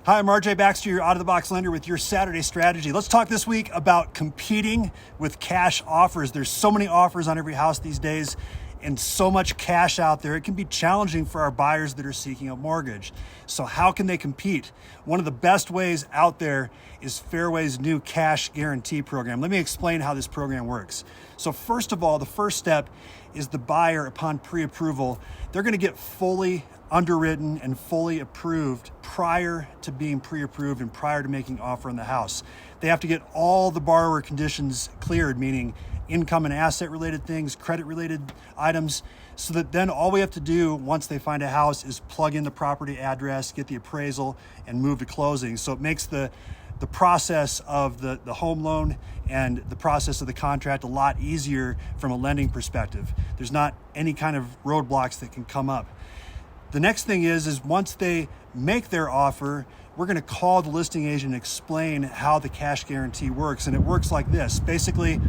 Hi, I'm RJ Baxter, your out-of-the-box lender with your Saturday strategy. Let's talk this week about competing with cash offers. There's so many offers on every house these days and so much cash out there. It can be challenging for our buyers that are seeking a mortgage. So how can they compete? One of the best ways out there is Fairway's new cash guarantee program. Let me explain how this program works. So first of all, the first step is the buyer, upon pre-approval, they're going to get fully underwritten and fully approved prior to being pre-approved and prior to making offer on the house. They have to get all the borrower conditions cleared, meaning income and asset related things, credit related items, so that then all we have to do once they find a house is plug in the property address, get the appraisal, and move to closing. So it makes the process of the home loan and the process of the contract a lot easier from a lending perspective. There's not any kind of roadblocks that can come up. The next thing is once they make their offer, we're going to call the listing agent and explain how the cash guarantee works. And it works like this. Basically,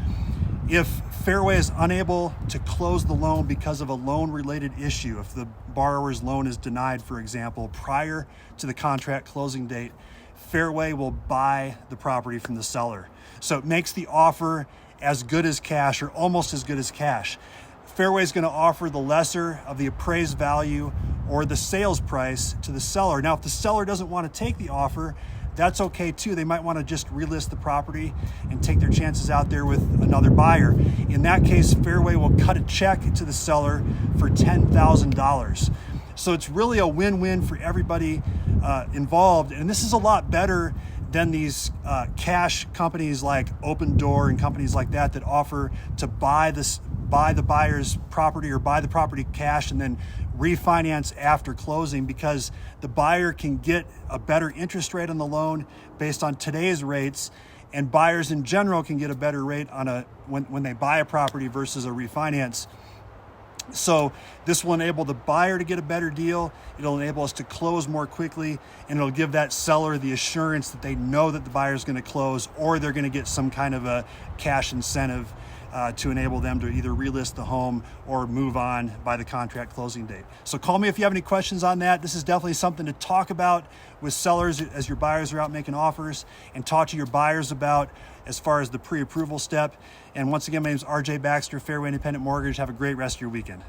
if Fairway is unable to close the loan because of a loan-related issue, if the borrower's loan is denied, for example, prior to the contract closing date, Fairway will buy the property from the seller. So it makes the offer as good as cash or almost as good as cash. Fairway is going to offer the lesser of the appraised value or the sales price to the seller. Now, if the seller doesn't want to take the offer, that's okay too. They might want to just relist the property and take their chances out there with another buyer. In that case, Fairway will cut a check to the seller for $10,000. So it's really a win-win for everybody involved. And this is a lot better than these cash companies like Open Door and companies like that offer to buy the buyer's property or buy the property cash and then refinance after closing, because the buyer can get a better interest rate on the loan based on today's rates, and buyers in general can get a better rate on when they buy a property versus a refinance. So this will enable the buyer to get a better deal. It'll enable us to close more quickly, and it'll give that seller the assurance that they know that the buyer is going to close, or they're going to get some kind of a cash incentive to enable them to either relist the home or move on by the contract closing date. So call me if you have any questions on that. This is definitely something to talk about with sellers as your buyers are out making offers, and talk to your buyers about as far as the pre-approval step. And once again, my name is RJ Baxter, Fairway Independent Mortgage. Have a great rest of your weekend.